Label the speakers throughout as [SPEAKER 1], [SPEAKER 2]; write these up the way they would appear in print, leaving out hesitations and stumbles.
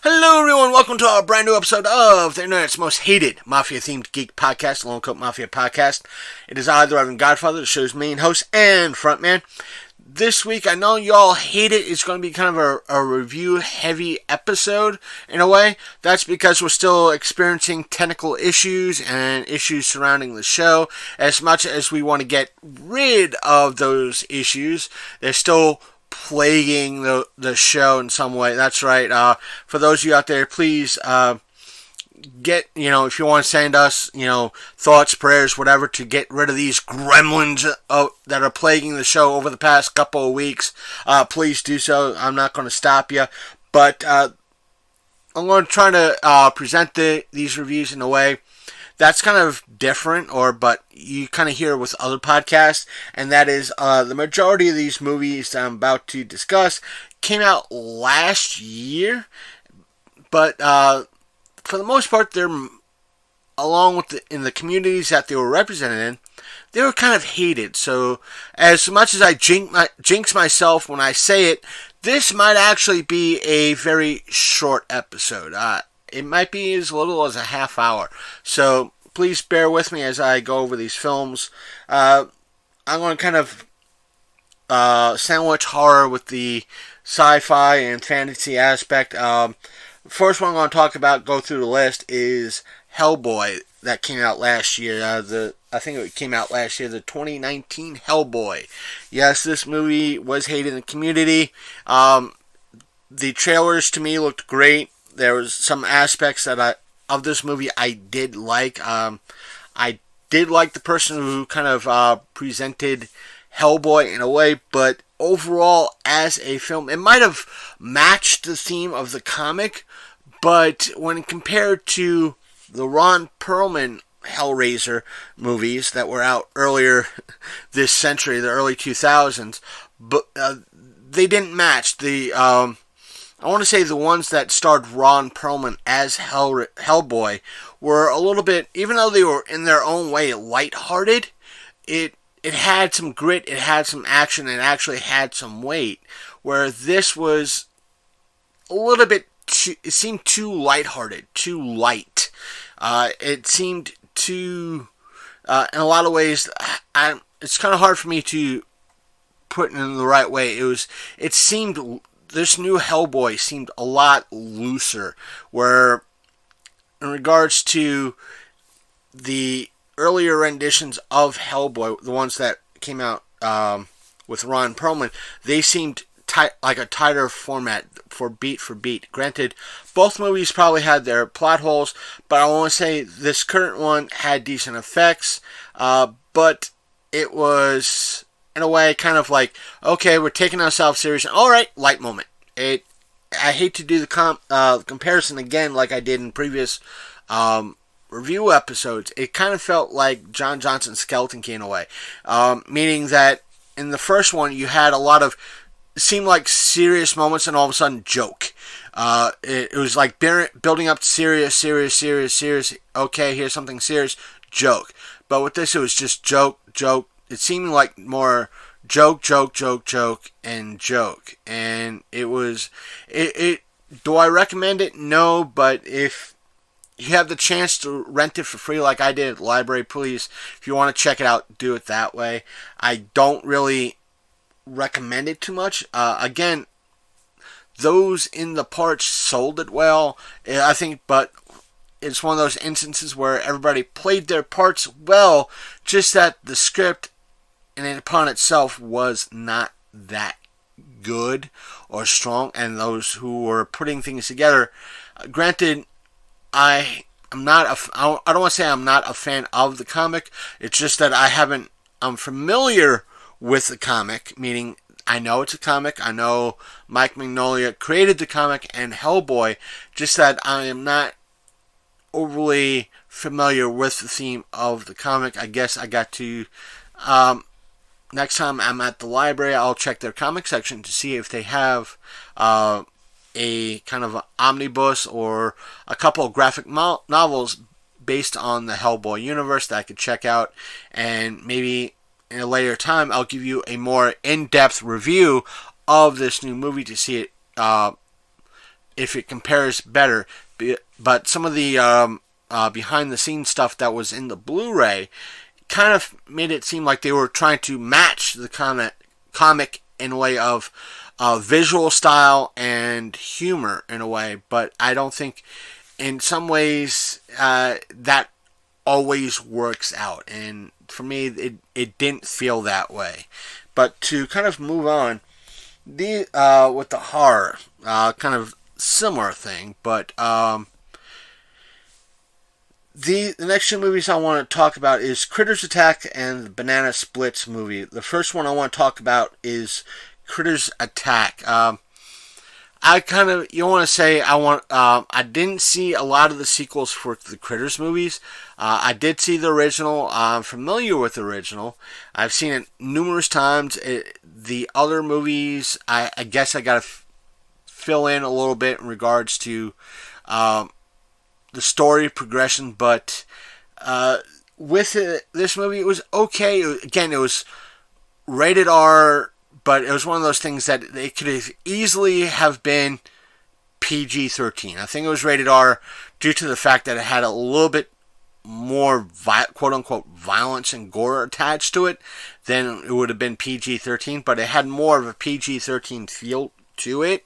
[SPEAKER 1] Hello everyone, welcome to our brand new episode of the internet's most hated Mafia-themed Geek podcast, Lone Coat Mafia podcast. It is I, the Reverend Godfather, the show's main host and frontman. This week, I know y'all hate it. It's going to be kind of a review-heavy episode, in a way. That's because we're still experiencing technical issues and issues surrounding the show. As much as we want to get rid of those issues, they're still plaguing the show in some way. That's right. For those of you out there, please if you want to send us, thoughts, prayers, whatever, to get rid of these gremlins that are plaguing the show over the past couple of weeks, please do so. I'm not going to stop you, but I'm going to try to present these reviews in a way that's kind of different, but you kind of hear with other podcasts, and that is the majority of these movies that I'm about to discuss came out last year, but for the most part, they're, along with in the communities that they were represented in, they were kind of hated. So, as much as I jinx myself when I say it, this might actually be a very short episode. It might be as little as a half hour. So, please bear with me as I go over these films. I'm going to kind of sandwich horror with the sci-fi and fantasy aspect. First one I'm going to talk about, go through the list, is Hellboy, that came out last year. I think it came out last year, the 2019 Hellboy. Yes, this movie was hated in the community. The trailers, to me, looked great. There was some aspects of this movie I did like. I did like the person who kind of presented Hellboy in a way, but overall, as a film, it might have matched the theme of the comic, but when compared to the Ron Perlman Hellraiser movies that were out earlier this century, the early 2000s, but they didn't match. I want to say the ones that starred Ron Perlman as Hellboy were a little bit, even though they were in their own way lighthearted, it had some grit, it had some action, it actually had some weight, where this was a little bit it seemed too lighthearted, too light. It seemed too, in a lot of ways, it's kind of hard for me to put it in the right way. It seemed, this new Hellboy seemed a lot looser, where in regards to the earlier renditions of Hellboy, the ones that came out with Ron Perlman, they seemed like a tighter format for beat. Granted, both movies probably had their plot holes, but I want to say this current one had decent effects, but it was, in a way, kind of like, okay, we're taking ourselves seriously. All right, light moment. I hate to do the comparison again like I did in previous review episodes. It kind of felt like John Johnson's Skeleton Key in a way, meaning that in the first one you had a lot of, seemed like serious moments and all of a sudden joke. It was like building up serious. Okay, here's something serious, joke. But with this, it was just joke. It seemed like more joke, and joke. And it was, do I recommend it? No, but if you have the chance to rent it for free like I did at the library, please, if you want to check it out, do it that way. I don't really recommend it too much. Again, those in the parts sold it well, I think, but it's one of those instances where everybody played their parts well, just that the script in and upon itself was not that good or strong, and those who were putting things together, granted, I don't want to say I'm not a fan of the comic, it's just that I'm familiar with the comic, meaning I know it's a comic, I know Mike Mignola created the comic and Hellboy, just that I am not overly familiar with the theme of the comic. I guess I got to, next time I'm at the library, I'll check their comic section to see if they have a a kind of an omnibus or a couple of graphic novels based on the Hellboy universe that I could check out, and maybe in a later time I'll give you a more in-depth review of this new movie to see it if it compares better. But some of the behind the scenes stuff that was in the Blu-ray kind of made it seem like they were trying to match the comic in a way of visual style and humor in a way, but I don't think in some ways that always works out, and for me it didn't feel that way. But to kind of move on, with the horror, kind of similar thing, but the next two movies I want to talk about is Critters Attack and the Banana Splits movie. The first one I want to talk about is Critters Attack. I kind of, you want to say, I didn't see a lot of the sequels for the Critters movies. I did see the original. I'm familiar with the original. I've seen it numerous times. The other movies, I guess I got to fill in a little bit in regards to the story progression, but with this movie, it was okay. Again, it was rated R, but it was one of those things that it could easily have been PG-13. I think it was rated R due to the fact that it had a little bit more quote-unquote violence and gore attached to it than it would have been PG-13, but it had more of a PG-13 feel to it,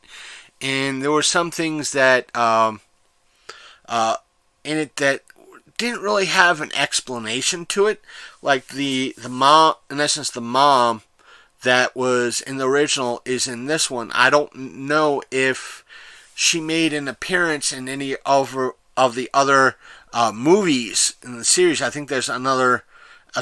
[SPEAKER 1] and there were some things that in it that didn't really have an explanation to it, like the mom, in essence, the mom that was in the original is in this one. I don't know if she made an appearance in any of the other movies in the series. I think there's a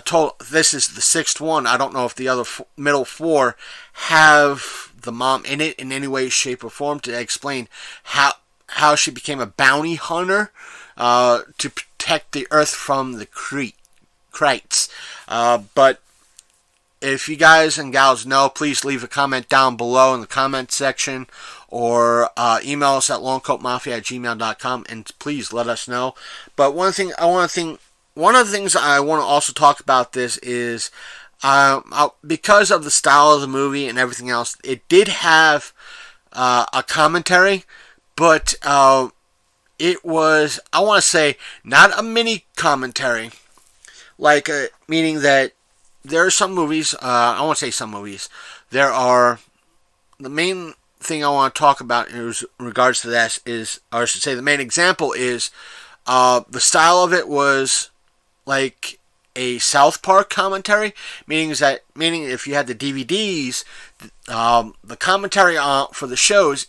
[SPEAKER 1] total. This is the sixth one. I don't know if the other middle four have the mom in it in any way, shape, or form to explain how she became a bounty hunter to protect the Earth from the Krites. But if you guys and gals know, please leave a comment down below in the comment section, or email us at longcoatmafia@gmail.com, and please let us know. But one of the things I want to also talk about this is because of the style of the movie and everything else, it did have a commentary, but it was, I want to say, not a mini commentary, like meaning that there are some movies, I won't say some movies, there are, the main thing I want to talk about in regards to this is, or I should say the main example is, the style of it was like a South Park commentary, meaning if you had the DVDs, the commentary for the shows,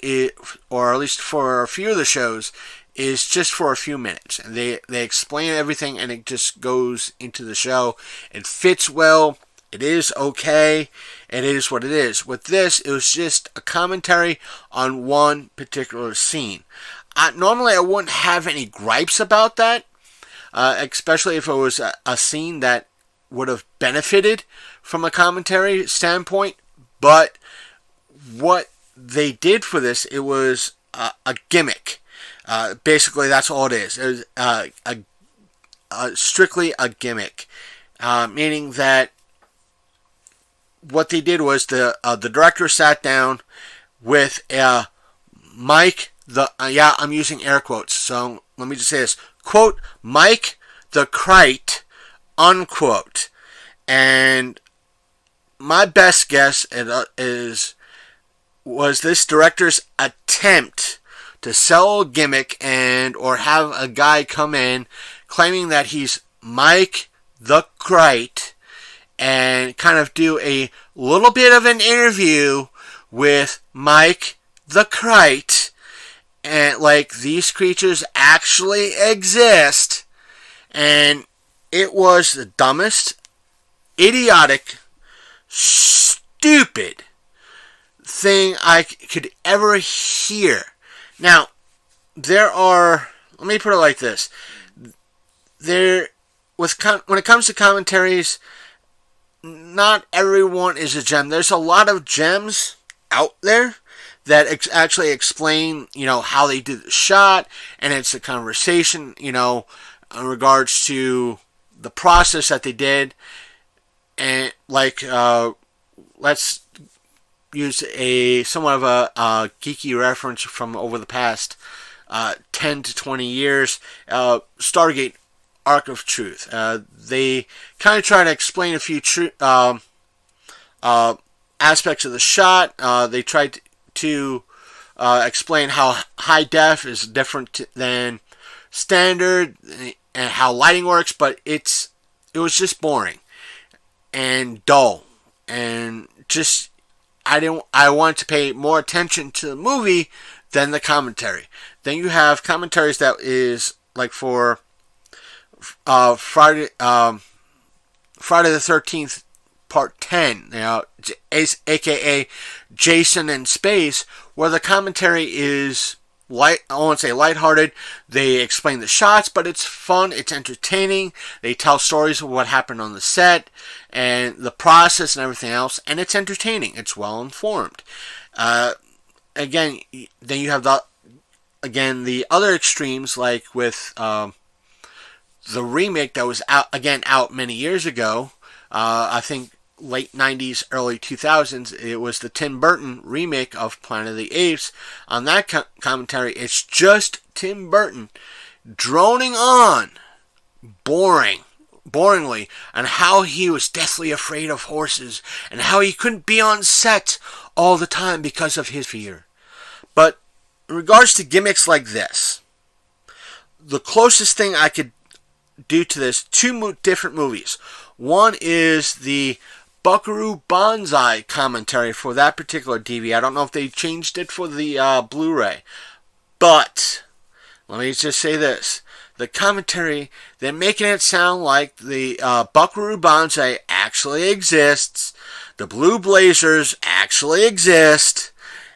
[SPEAKER 1] or at least for a few of the shows, is just for a few minutes, and they explain everything, and it just goes into the show. It fits well. It is okay. It is what it is. With this, it was just a commentary on one particular scene. Normally, I wouldn't have any gripes about that, especially if it was a scene that would have benefited from a commentary standpoint. But what they did for this, it was a gimmick. Basically, that's all it is. It was strictly a gimmick, meaning that what they did was the director sat down with Mike I'm using air quotes, so let me just say this, quote, Mike the Krite, unquote. And my best guess was this director's attempt to sell a gimmick or have a guy come in claiming that he's Mike the Krite and kind of do a little bit of an interview with Mike the Krite, and like these creatures actually exist. And it was the dumbest, idiotic, stupid thing I could ever hear. Now, let me put it like this. When it comes to commentaries, not everyone is a gem. There's a lot of gems out there that actually explain, how they did the shot, and it's a conversation, in regards to the process that they did, and like, let's use a somewhat of a geeky reference from over the past 10 to 20 years, Stargate Arc of Truth. They kind of try to explain a few aspects of the shot. They tried to explain how high def is different than standard, and how lighting works, but it was just boring and dull, and just I wanted to pay more attention to the movie than the commentary. Then you have commentaries that is like for Friday the 13th Part 10, aka Jason in Space, where the commentary is I won't say lighthearted. They explain the shots, but it's fun, it's entertaining. They tell stories of what happened on the set and the process and everything else, and it's entertaining. It's well informed. Again, then you have the other extremes, like with the remake that was out many years ago. I think late 90s, early 2000s, it was the Tim Burton remake of Planet of the Apes. On that commentary, it's just Tim Burton droning on, boringly, on how he was deathly afraid of horses, and how he couldn't be on set all the time because of his fear. But in regards to gimmicks like this, the closest thing I could do to this, two different movies. One is the Buckaroo Banzai commentary for that particular DVD. I don't know if they changed it for the Blu-ray. But, let me just say this. The commentary, they're making it sound like the Buckaroo Banzai actually exists, the Blue Blazers actually exist,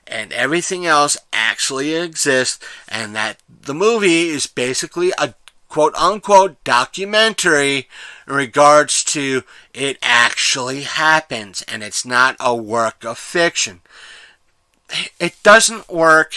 [SPEAKER 1] and everything else actually exists, and that the movie is basically a quote-unquote documentary in regards to it actually happens, and it's not a work of fiction. It doesn't work.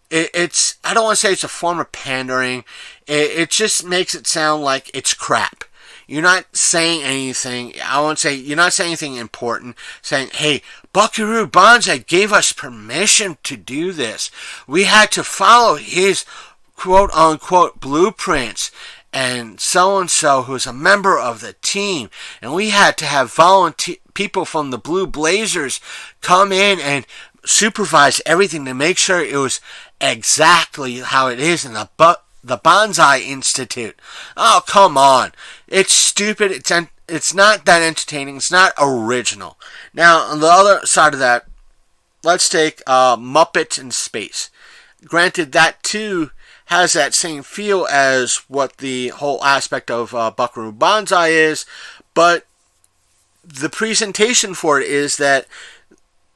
[SPEAKER 1] It's I don't want to say it's a form of pandering. It just makes it sound like it's crap. You're not saying anything. I won't say you're not saying anything important. Saying, hey, Buckaroo Banzai gave us permission to do this. We had to follow his quote-unquote blueprints, and so-and-so who's a member of the team, and we had to have people from the Blue Blazers come in and supervise everything to make sure it was exactly how it is in the Banzai Institute. Oh, come on. It's stupid. It's not that entertaining. It's not original. Now, on the other side of that, let's take Muppets in Space. Granted, that too has that same feel as what the whole aspect of Buckaroo Banzai is, but the presentation for it is that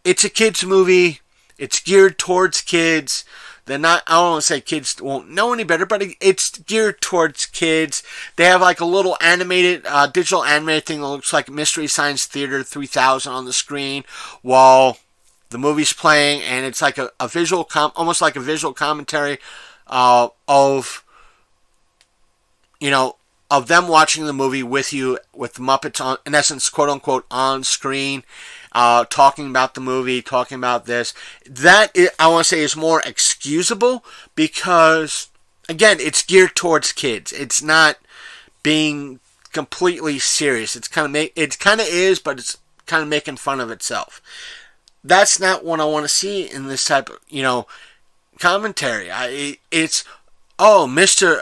[SPEAKER 1] it's a kids movie, it's geared towards kids. They're not, I don't want to say kids won't know any better, but it's geared towards kids. They have like a little animated, digital animated thing that looks like Mystery Science Theater 3000 on the screen while the movie's playing, and it's like a visual, almost like a visual commentary of them watching the movie with you, with the Muppets on, in essence, quote unquote, on screen, talking about the movie, talking about this. That I want to say is more excusable because, again, it's geared towards kids. It's not being completely serious. It kind of is, but it's kind of making fun of itself. That's not what I want to see in this type of, commentary. It's, oh, Mr.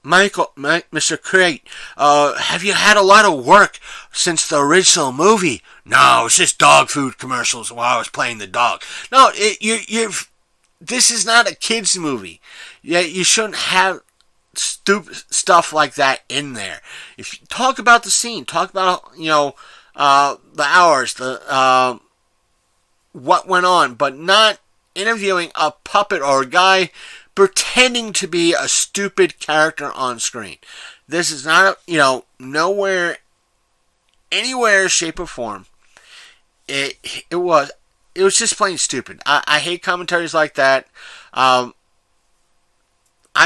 [SPEAKER 1] Mr. Crate, have you had a lot of work since the original movie? No, it's just dog food commercials while I was playing the dog. No, this is not a kids movie. You shouldn't have stupid stuff like that in there. If you talk about the scene, talk about, the hours, what went on, but not interviewing a puppet or a guy pretending to be a stupid character on screen. This is not, nowhere, anywhere, shape, or form. It was it was just plain stupid. I hate commentaries like that. I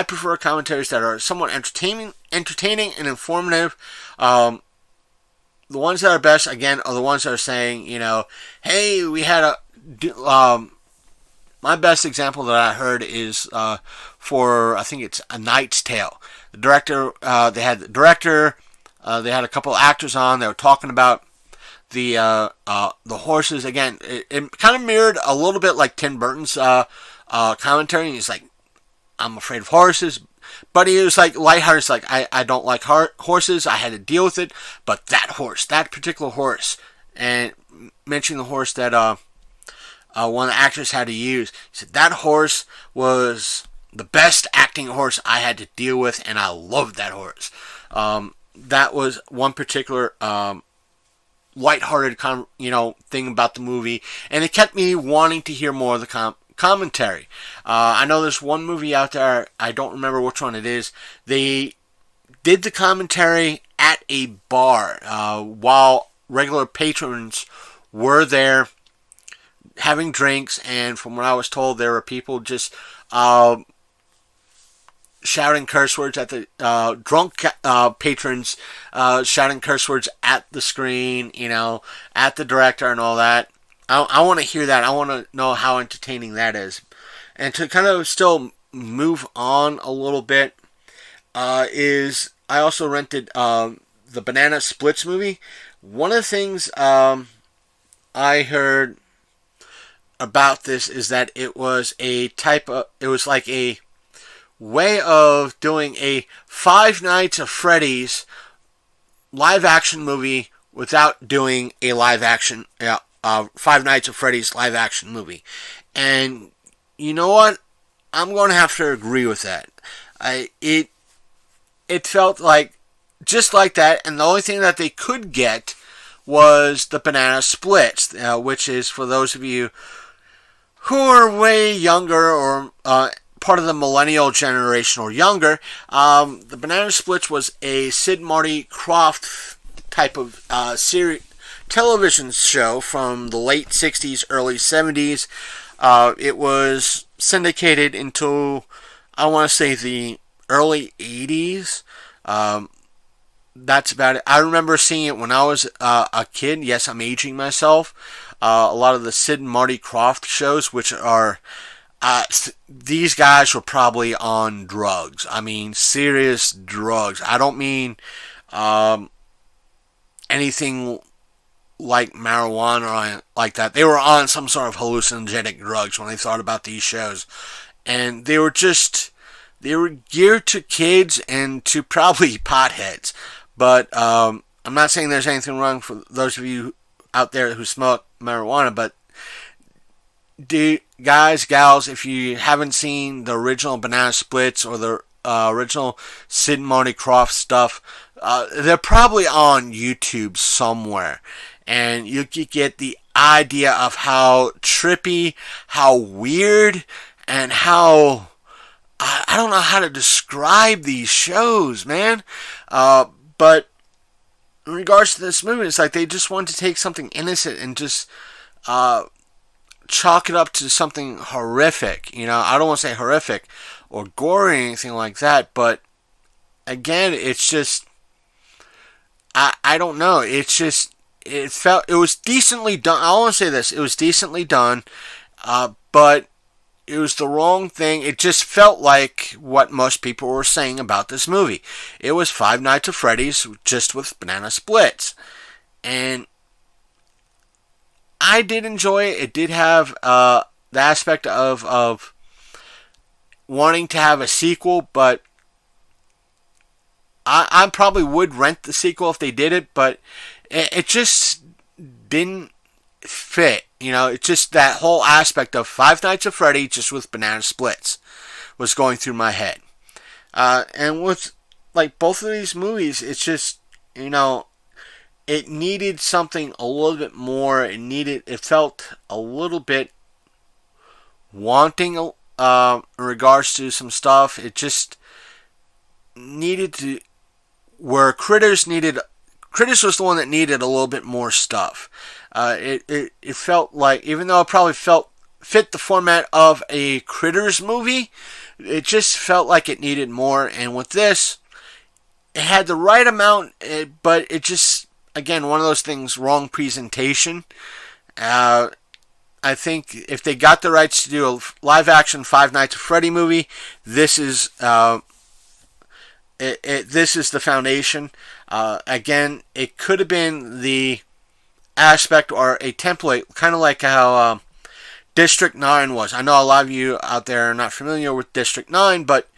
[SPEAKER 1] prefer commentaries that are somewhat entertaining and informative. The ones that are best, again, are the ones that are saying, hey, we had my best example that I heard is for, I think it's A Knight's Tale. The director, they had a couple of actors on. They were talking about the horses. Again, it kind of mirrored a little bit like Tim Burton's commentary. He's like, I'm afraid of horses. But he was like lighthearted. It's like, I don't like horses. I had to deal with it. But that particular horse, and mentioning the horse that one of the actors had to use, he said that horse was the best acting horse I had to deal with, and I loved that horse. That was one particular lighthearted thing about the movie, and it kept me wanting to hear more of the commentary. I know there's one movie out there, I don't remember which one it is. They did the commentary at a bar while regular patrons were there having drinks, and from what I was told, there were people just shouting curse words at the drunk patrons, shouting curse words at the screen, at the director and all that. I want to hear that. I want to know how entertaining that is. And to kind of still move on a little bit, is I also rented the Banana Splits movie. One of the things I heard about this is that it was like a way of doing a Five Nights at Freddy's live action movie without doing a live action Five Nights at Freddy's live action movie. And you know what? I'm going to have to agree with that. It felt like just like that, and the only thing that they could get was the Banana Splits, which is, for those of you who are way younger or part of the millennial generation or younger, the Banana Splits was a Sid Marty Krofft type of television show from the late 60s, early 70s. It was syndicated until, I want to say, the early 80s. That's about it. I remember seeing it when I was a kid. Yes, I'm aging myself. A lot of the Sid and Marty Krofft shows, which are, these guys were probably on drugs. I mean, serious drugs. I don't mean anything like marijuana or like that. They were on some sort of hallucinogenic drugs when they thought about these shows. And they were geared to kids and to probably potheads. But I'm not saying there's anything wrong for those of you out there who smoke marijuana, but guys, gals, if you haven't seen the original Banana Splits or the original Sid and Marty Krofft stuff, they're probably on YouTube somewhere. And you can get the idea of how trippy, how weird, and how, I don't know how to describe these shows, man. But in regards to this movie, it's like they just wanted to take something innocent and just chalk it up to something horrific. I don't want to say horrific or gory or anything like that, but again, it's just, I don't know. It's just, it was decently done. I want to say this, it was decently done, but it was the wrong thing. It just felt like what most people were saying about this movie. It was Five Nights at Freddy's just with Banana Splits. And I did enjoy it. It did have the aspect of wanting to have a sequel, but I probably would rent the sequel if they did it, but it just didn't fit. It's just that whole aspect of Five Nights at Freddy just with Banana Splits was going through my head. And with like both of these movies, it's just, it needed something a little bit more. It felt a little bit wanting in regards to some stuff. It just needed to, where Critters needed Critters was the one that needed a little bit more stuff. It felt like, even though it probably fit the format of a Critters movie, it just felt like it needed more. And with this, it had the right amount, but it just, again, one of those things, wrong presentation. I think if they got the rights to do a live-action Five Nights at Freddy movie, this is this is the foundation. Again, it could have been the aspect or a template, kind of like how District 9 was. I know a lot of you out there are not familiar with District 9, but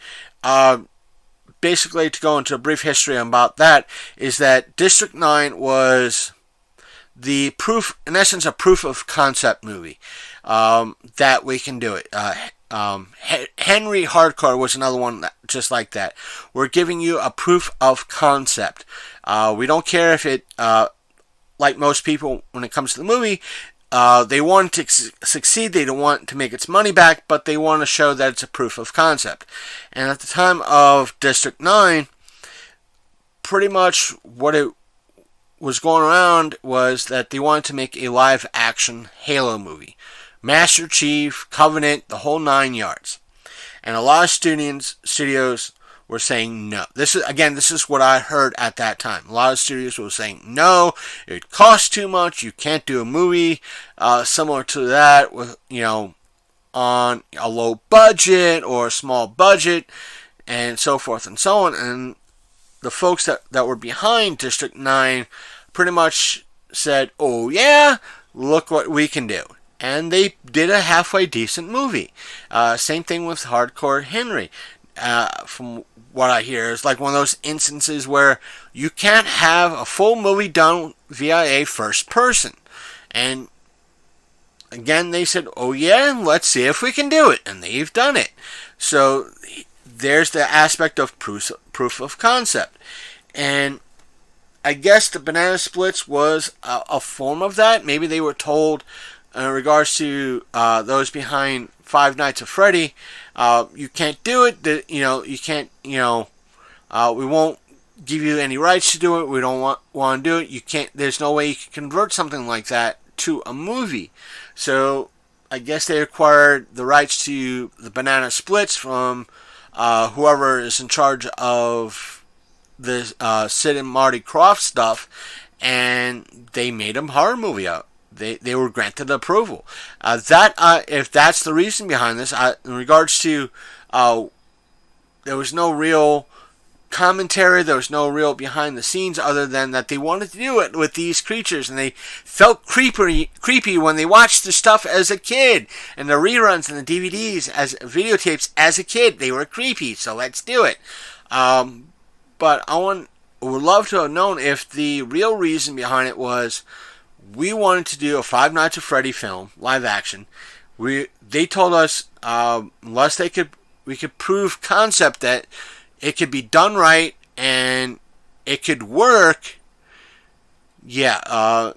[SPEAKER 1] basically, to go into a brief history about that, is that District 9 was the proof, in essence, a proof of concept movie that we can do it. Henry Hardcore was another one just like that. We're giving you a proof of concept. We don't care if it, like most people, when it comes to the movie, they want to succeed. They don't want to make its money back, but they want to show that it's a proof of concept. And at the time of District 9, pretty much what it was going around was that they wanted to make a live-action Halo movie. Master Chief, Covenant, the whole 9 yards. And a lot of studios were saying no. This is what I heard at that time. A lot of studios were saying no, it costs too much, you can't do a movie similar to that with, on a low budget or a small budget, and so forth and so on. And the folks that were behind District 9 pretty much said, oh yeah, look what we can do. And they did a halfway decent movie. Same thing with Hardcore Henry. From what I hear, it's like one of those instances where you can't have a full movie done via a first person. And again, they said, oh yeah, let's see if we can do it. And they've done it. So there's the aspect of proof of concept. And I guess the Banana Splits was a form of that. Maybe they were told, in regards to those behind Five Nights at Freddy, you can't do it. You can't. We won't give you any rights to do it. We don't want to do it. You can't. There's no way you can convert something like that to a movie. So I guess they acquired the rights to the Banana Splits from whoever is in charge of the Sid and Marty Krofft stuff, and they made a horror movie out. They were granted approval. If that's the reason behind this, in regards to, there was no real commentary, there was no real behind the scenes other than that they wanted to do it with these creatures, and they felt creepy when they watched the stuff as a kid, and the reruns and the DVDs as videotapes as a kid. They were creepy, so let's do it. But would love to have known if the real reason behind it was, we wanted to do a Five Nights at Freddy film, live action. They told us unless we could prove concept that it could be done right and it could work. Yeah,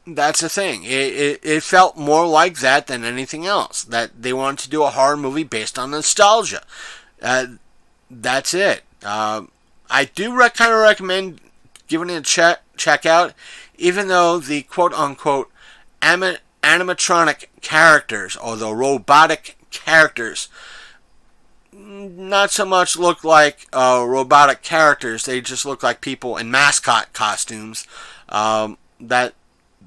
[SPEAKER 1] that's the thing. It felt more like that than anything else. That they wanted to do a horror movie based on nostalgia. That's it. I do kind of recommend giving it a check out. Even though the quote-unquote animatronic characters, or the robotic characters, not so much look like robotic characters. They just look like people in mascot costumes that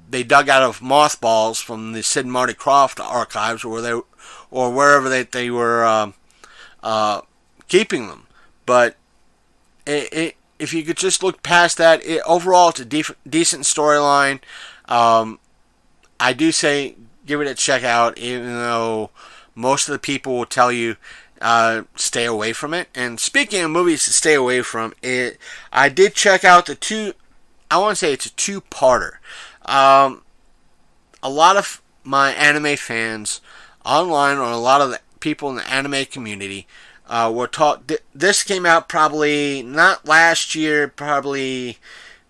[SPEAKER 1] they dug out of mothballs from the Sid and Marty Krofft archives, or wherever they were keeping them. But if you could just look past that, overall it's a decent storyline. I do say give it a check out, even though most of the people will tell you stay away from it. And speaking of movies to stay away from, I did check out I want to say it's a two-parter. A lot of my anime fans online, or a lot of the people in the anime community, were taught. This came out probably not last year, probably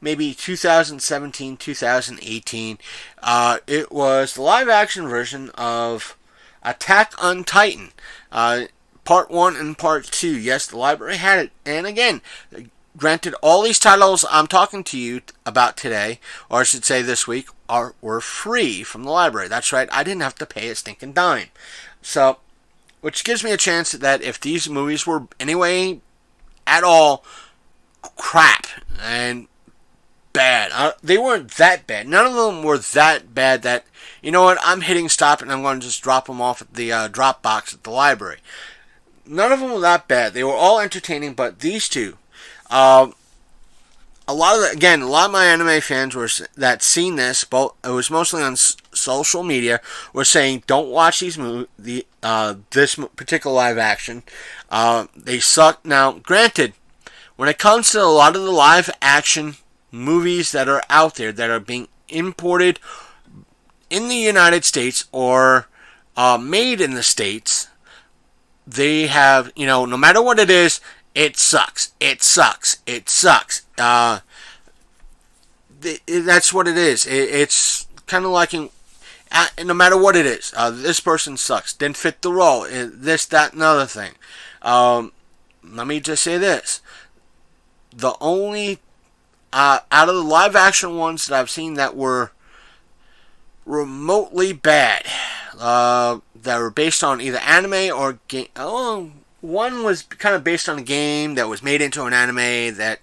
[SPEAKER 1] maybe 2017, 2018. It was the live action version of Attack on Titan, Part 1 and Part 2. Yes, the library had it. And again, granted, all these titles I'm talking to you about today, or I should say this week, were free from the library. That's right, I didn't have to pay a stinking dime. So, which gives me a chance that if these movies were anyway at all crap and bad, they weren't that bad. None of them were that bad that, you know what, I'm hitting stop and I'm going to just drop them off at the drop box at the library. None of them were that bad. They were all entertaining, but these two, a lot of my anime fans that seen this, it was mostly on social media, were saying don't watch these this particular live action. They suck. Now, granted, when it comes to a lot of the live action movies that are out there that are being imported in the United States or made in the States, they have, no matter what it is, it sucks. It sucks. It sucks. That's what it is. It's kind of like no matter what it is, this person sucks. Didn't fit the role. This, that, and other thing. Let me just say this. The only, out of the live action ones that I've seen that were remotely bad, that were based on either anime or game. One was kind of based on a game that was made into an anime that,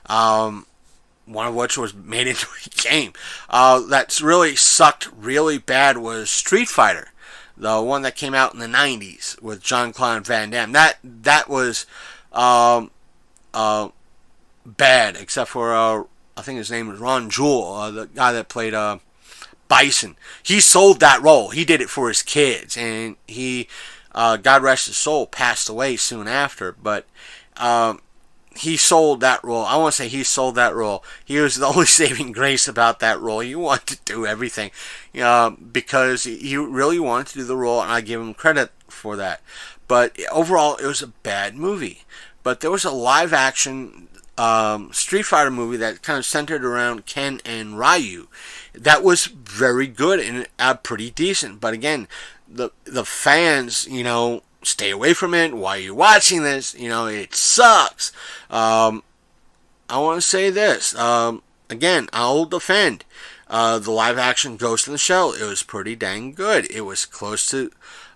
[SPEAKER 1] one of which was made into a game. That's really sucked really bad was Street Fighter, the one that came out in the 90s with Jean-Claude Van Damme. That was bad, except for I think his name was Ron Jewell, the guy that played Bison. He sold that role. He did it for his kids, and he, God rest his soul, passed away soon after. But he sold that role. I want to say he sold that role. He was the only saving grace about that role. He wanted to do everything, because he really wanted to do the role, and I give him credit for that. But overall, it was a bad movie. But there was a live action Street Fighter movie that kind of centered around Ken and Ryu. That was very good and pretty decent. But again, the fans, stay away from it. Why are you watching this? It sucks. I want to say this. Again, I'll defend the live action Ghost in the Shell. It was pretty dang good. It was close to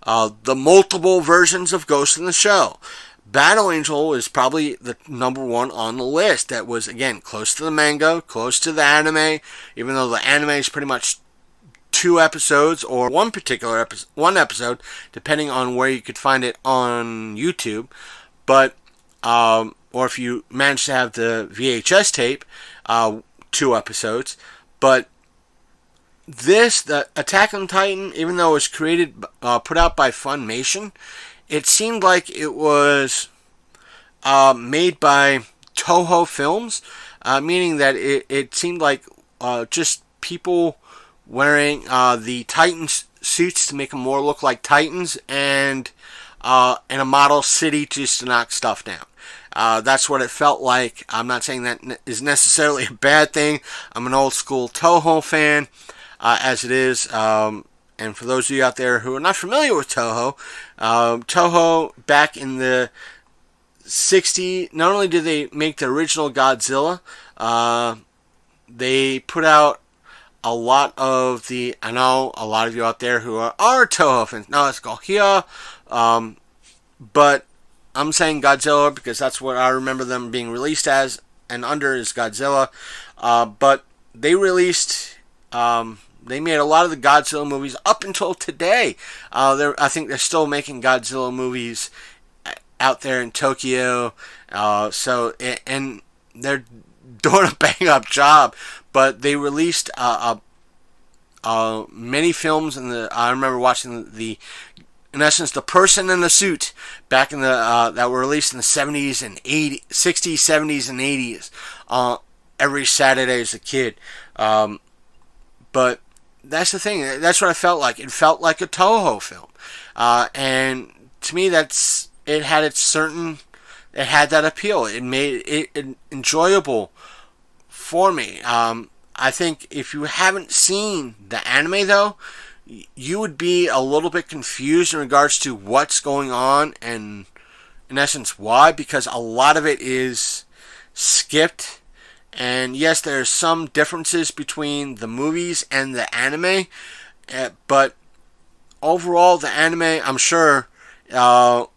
[SPEAKER 1] the multiple versions of Ghost in the Shell. Battle Angel is probably the number one on the list. That was, again, close to the manga, close to the anime, even though the anime is pretty much 2 episodes or one episode, depending on where you could find it on YouTube. But, or if you manage to have the VHS tape, 2 episodes. But the Attack on Titan, even though it was put out by Funimation, it seemed like it was made by Toho Films, meaning that it seemed like just people wearing the Titan suits to make them more look like Titans, and a model city just to knock stuff down. That's what it felt like. I'm not saying that is necessarily a bad thing. I'm an old school Toho fan, as it is. And for those of you out there who are not familiar with Toho, Toho back in the 60s, not only did they make the original Godzilla, they put out a lot of I know a lot of you out there who are Toho fans. No, let's go here. But I'm saying Godzilla because that's what I remember them being released as, and under is Godzilla. But they released... they made a lot of the Godzilla movies up until today. I think they're still making Godzilla movies out there in Tokyo. And they're doing a bang-up job. But they released many films. I remember watching in essence, The Person in the Suit back in that were released in the 70s and 60s, 70s, and 80s. Every Saturday as a kid. But that's the thing. That's what I felt like. It felt like a Toho film. And to me, it had that appeal. It made it enjoyable for me. I think if you haven't seen the anime, though, you would be a little bit confused in regards to what's going on and, in essence, why. Because a lot of it is skipped. And yes, there's some differences between the movies and the anime, but overall, the anime, I'm sure, the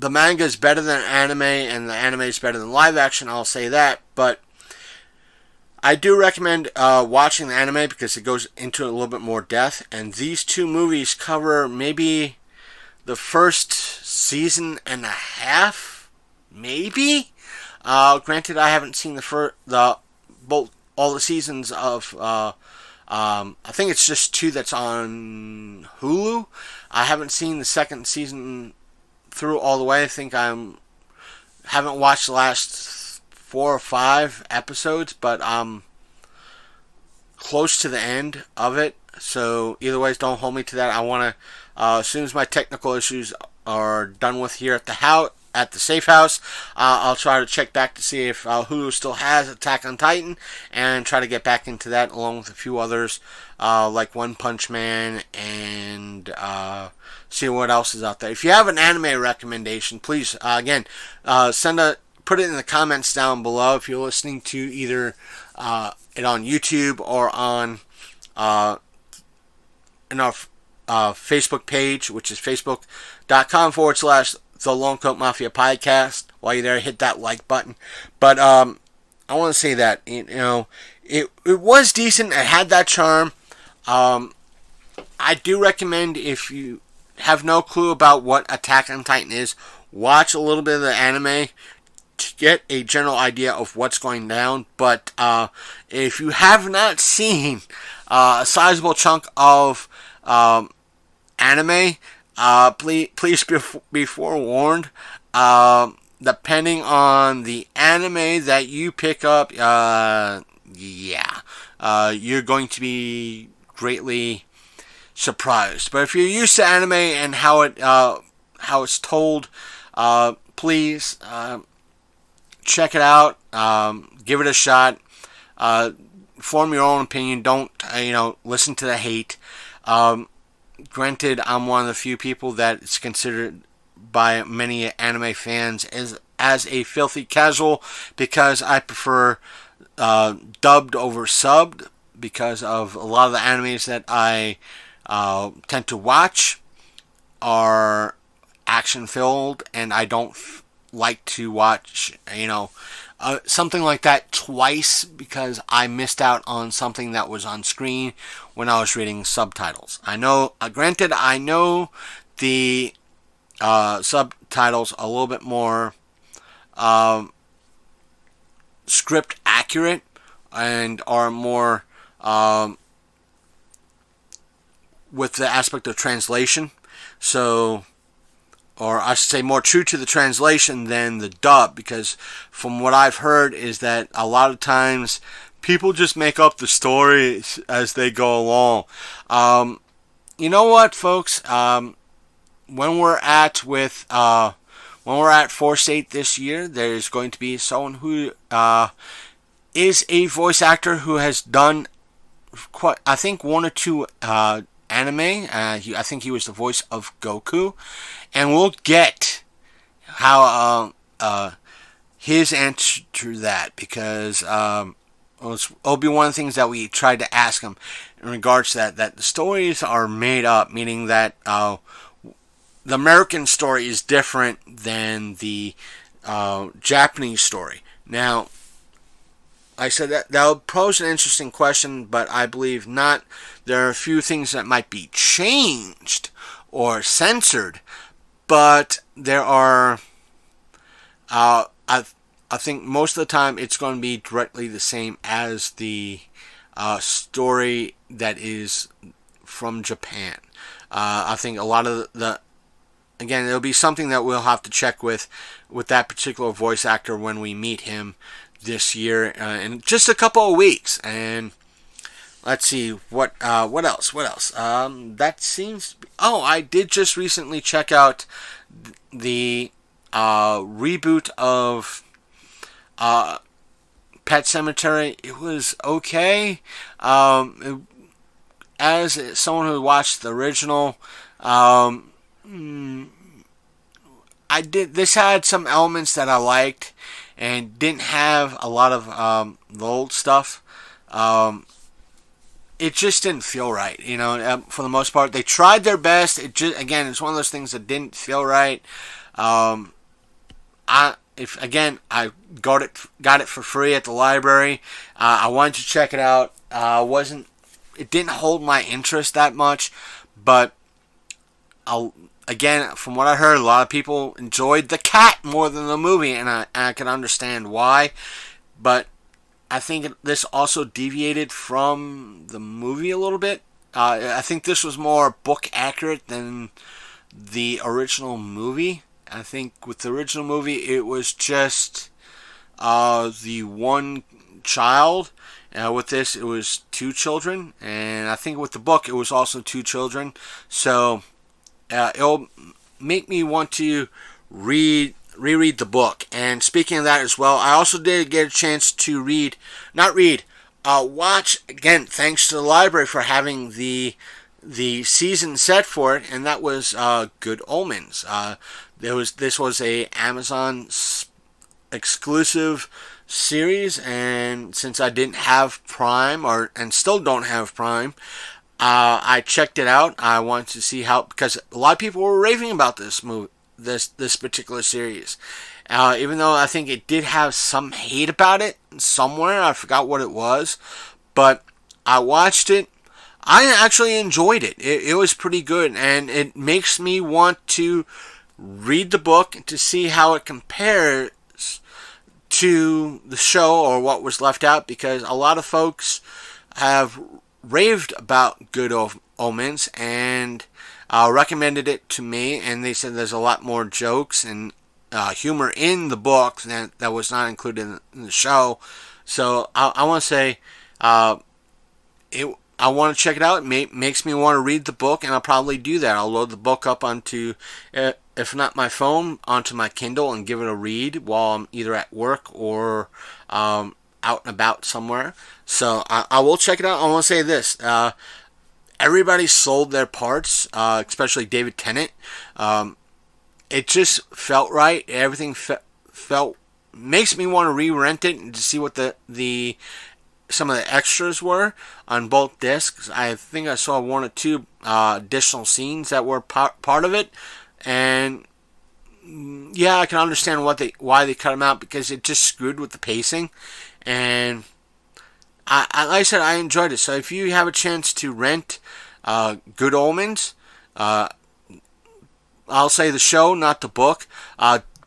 [SPEAKER 1] manga is better than anime, and the anime is better than live action. I'll say that, but I do recommend watching the anime because it goes into a little bit more depth. And these two movies cover maybe the first season and a half, maybe. Granted, I haven't seen all the seasons of. I think it's just 2 that's on Hulu. I haven't seen the second season through all the way. I think haven't watched the last 4 or 5 episodes, but I'm close to the end of it. So either way, don't hold me to that. I want to, as soon as my technical issues are done with here at the safe house, I'll try to check back to see if Hulu still has Attack on Titan and try to get back into that along with a few others like One Punch Man and see what else is out there. If you have an anime recommendation, please again put it in the comments down below. If you're listening to either it on YouTube or on in our Facebook page, which is facebook.com/The Long Coat Mafia Podcast. While you're there, hit that like button. But I want to say that it was decent. It had that charm. I do recommend, if you have no clue about what Attack on Titan is, watch a little bit of the anime to get a general idea of what's going down. But if you have not seen a sizable chunk of anime, please be forewarned. Depending on the anime that you pick up, you're going to be greatly surprised. But if you're used to anime and how it's told, please check it out. Give it a shot. Form your own opinion. Don't listen to the hate. Granted, I'm one of the few people that is considered by many anime fans as a filthy casual, because I prefer dubbed over subbed, because of a lot of the animes that I tend to watch are action filled, and I don't like to watch something like that twice because I missed out on something that was on screen when I was reading subtitles. I know, granted, I know the subtitles a little bit more script accurate and are more with the aspect of translation. So, or I should say more true to the translation than the dub, because from what I've heard is that a lot of times people just make up the stories as they go along. You know what, folks? When we're at Force 8 this year, there's going to be someone who is a voice actor who has done I think 1 or 2 anime. I think he was the voice of Goku, and we'll get how his answer to that, because it'll be one of the things that we tried to ask him in regards to that the stories are made up, meaning that the American story is different than the Japanese story. Now, I said that would pose an interesting question, but I believe not. There are a few things that might be changed or censored, but there are, I think most of the time it's going to be directly the same as the story that is from Japan. I think a lot of again, it'll be something that we'll have to check with that particular voice actor when we meet him this year in just a couple of weeks. And let's see what else. That seems. I did just recently check out the reboot of Pet Sematary. It was okay. As someone who watched the original, this had some elements that I liked, and didn't have a lot of the old stuff. It just didn't feel right, for the most part. They tried their best. It's one of those things that didn't feel right. I got it for free at the library. I wanted to check it out. It didn't hold my interest that much, but from what I heard, a lot of people enjoyed the cat more than the movie, and I can understand why. But I think this also deviated from the movie a little bit. I think this was more book accurate than the original movie. I think with the original movie, it was just the one child. With this, it was two children. And I think with the book, it was also two children. So it'll make me want to reread the book. And speaking of that as well, I also did get a chance to watch, again, thanks to the library for having the season set for it, and that was Good Omens. This was a Amazon exclusive series, and since I didn't have Prime, and still don't have Prime, I checked it out. I wanted to see because a lot of people were raving about this particular series. Even though I think it did have some hate about it somewhere, I forgot what it was, but I watched it. I actually enjoyed it. It was pretty good, and it makes me want to read the book to see how it compares to the show or what was left out, because a lot of folks have raved about Good Omens and recommended it to me, and they said there's a lot more jokes and humor in the book that was not included in the show. So I want to say I want to check it out. It makes me want to read the book, and I'll probably do that. I'll load the book up onto, if not my phone, onto my Kindle and give it a read while I'm either at work or out and about somewhere. So I will check it out. I want to say this. Everybody sold their parts, especially David Tennant. It just felt right. Everything makes me want to re-rent it and to see what some of the extras were on both discs. I think I saw one or two additional scenes that were part of it, and yeah, I can understand why they cut them out, because it just screwed with the pacing. And like I said, I enjoyed it. So if you have a chance to rent Good Omens, I'll say the show, not the book,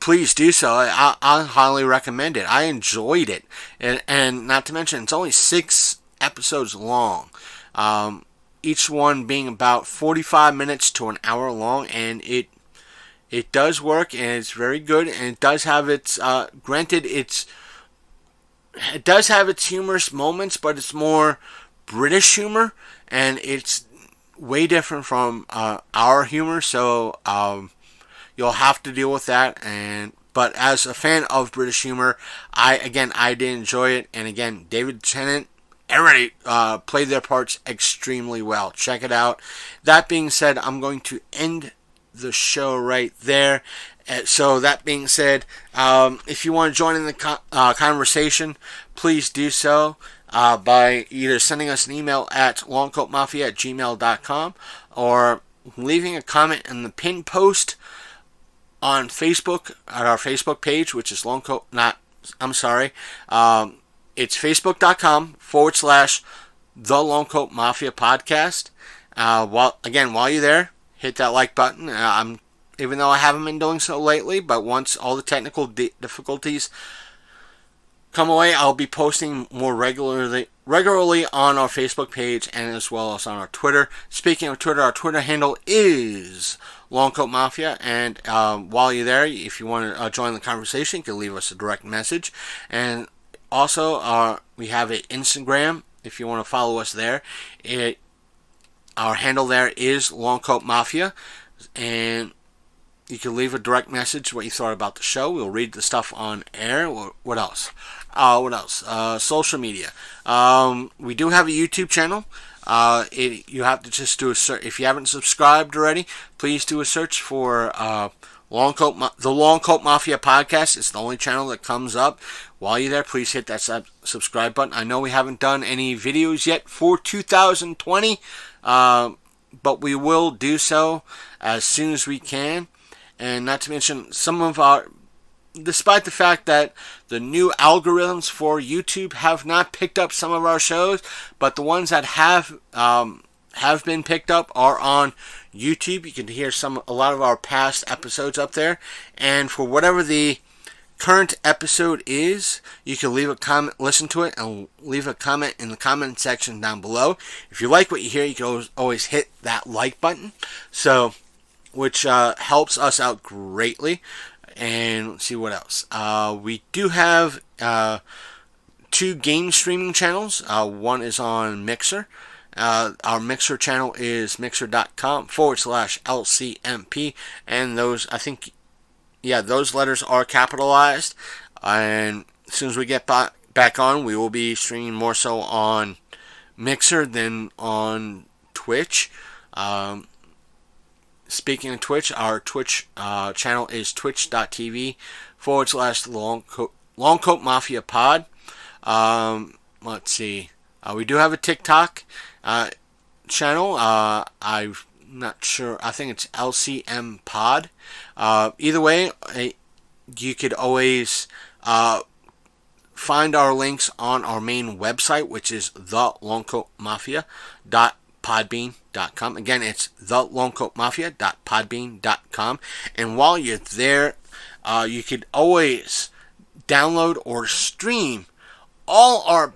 [SPEAKER 1] please do so. I highly recommend it. I enjoyed it. And not to mention, it's only 6 episodes long. Each one being about 45 minutes to an hour long. And it does work, and it's very good. And it does have its, granted, it does have its humorous moments, but it's more British humor. And it's way different from our humor. So, you'll have to deal with that, but as a fan of British humor, I did enjoy it, and again, David Tennant, everybody played their parts extremely well. Check it out. That being said, I'm going to end the show right there. So that being said, if you want to join in the conversation, please do so by either sending us an email at longcoatmafia@gmail.com or leaving a comment in the pinned post on Facebook, at our Facebook page, which is it's facebook.com/The Long Coat Mafia Podcast. While you're there, hit that like button. Even though I haven't been doing so lately, but once all the technical difficulties come away, I'll be posting more regularly on our Facebook page and as well as on our Twitter. Speaking of Twitter, our Twitter handle is Longcoat Mafia, and while you're there, if you want to join the conversation, you can leave us a direct message. And also, we have an Instagram, if you want to follow us there. Our handle there is Longcoat Mafia, and you can leave a direct message what you thought about the show. We'll read the stuff on air. What else? Social media. We do have a YouTube channel. You have to just do a search. If you haven't subscribed already, please do a search for The Long Coat Mafia podcast is the only channel that comes up. While you're there, please hit that subscribe button. I know we haven't done any videos yet for 2020, but we will do so as soon as we can. And not to mention, despite the fact that the new algorithms for YouTube have not picked up some of our shows, but the ones that have been picked up are on YouTube. You can hear a lot of our past episodes up there. And for whatever the current episode is, you can leave a comment, listen to it, and leave a comment in the comment section down below. If you like what you hear, you can always hit that like button, which helps us out greatly. And let's see what else. We do have 2 game streaming channels. One is on Mixer. Our Mixer channel is mixer.com/LCMP, and those letters are capitalized. And as soon as we get back on, we will be streaming more so on Mixer than on Twitch. Speaking of Twitch, our Twitch channel is twitch.tv/Long Coat Mafia Pod. Let's see. We do have a TikTok channel. I'm not sure. I think it's LCM Pod. Either way, you could always find our links on our main website, which is thelongcoatmafia.podbean.com. Again, it's thelongcoatmafia.podbean.com. And while you're there, you could always download or stream all our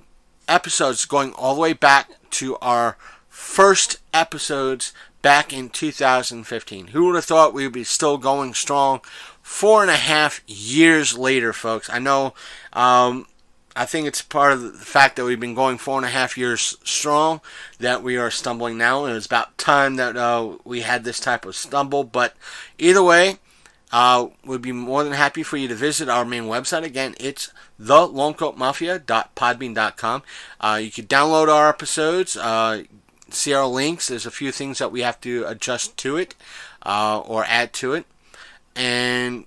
[SPEAKER 1] episodes going all the way back to our first episodes back in 2015. Who would have thought we would be still going strong 4.5 years later, folks? I know, I think it's part of the fact that we've been going 4.5 years strong that we are stumbling now, and it's about time that we had this type of stumble. But either way, we'd be more than happy for you to visit our main website. Again, it's thelongcoatmafia.podbean.com. You can download our episodes, see our links. There's a few things that we have to adjust to it or add to it. And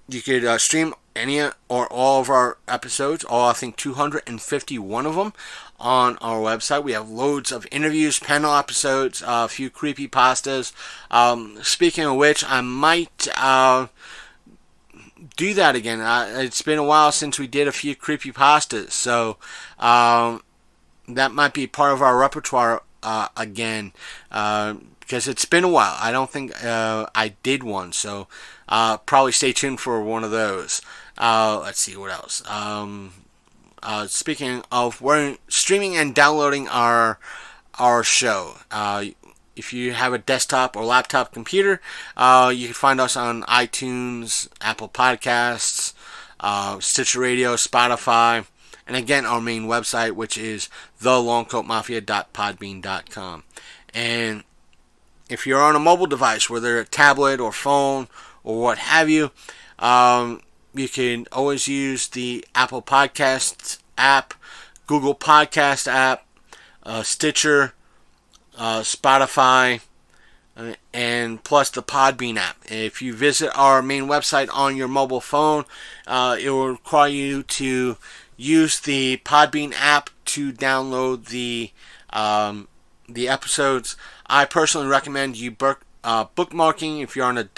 [SPEAKER 1] you could stream any or all of our episodes, I think 251 of them, on our website. We have loads of interviews, panel episodes, a few creepypastas. Speaking of which, I might do that again. It's been a while since we did a few creepypastas, so that might be part of our repertoire again, because it's been a while. I don't think I did one, so probably stay tuned for one of those. Let's see what else. Speaking of, we're streaming and downloading our show. If you have a desktop or laptop computer, you can find us on iTunes, Apple Podcasts, Stitcher Radio, Spotify, and again, our main website, which is thelongcoatmafia.podbean.com. And if you're on a mobile device, whether a tablet or phone or what have you, you can always use the Apple Podcasts app, Google Podcast app, Stitcher, Spotify, and plus the Podbean app. If you visit our main website on your mobile phone, it will require you to use the Podbean app to download the episodes. I personally recommend you bookmarking, if you're on a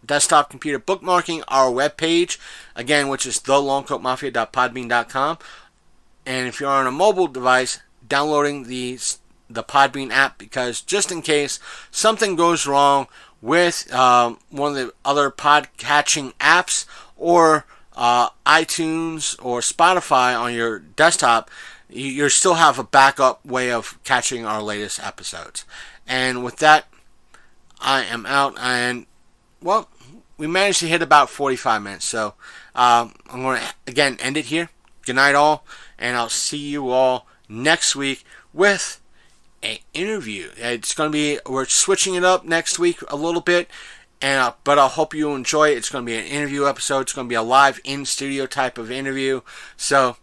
[SPEAKER 1] desktop computer, bookmarking our webpage, again, which is thelongcoatmafia.podbean.com. And if you're on a mobile device, downloading the Podbean app, because just in case something goes wrong with one of the other podcatching apps or iTunes or Spotify on your desktop, you still have a backup way of catching our latest episodes. And with that, I am out. And, well, we managed to hit about 45 minutes. So I'm going to, again, end it here. Good night, all. And I'll see you all next week with an interview. It's going to be, we're switching it up next week a little bit. But I hope you enjoy it. It's going to be an interview episode. It's going to be a live in-studio type of interview. So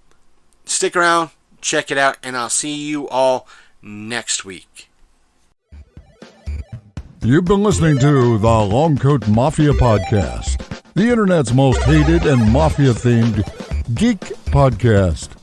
[SPEAKER 1] stick around, check it out, and I'll see you all next week.
[SPEAKER 2] You've been listening to the Long Coat Mafia Podcast, the internet's most hated and mafia-themed geek podcast.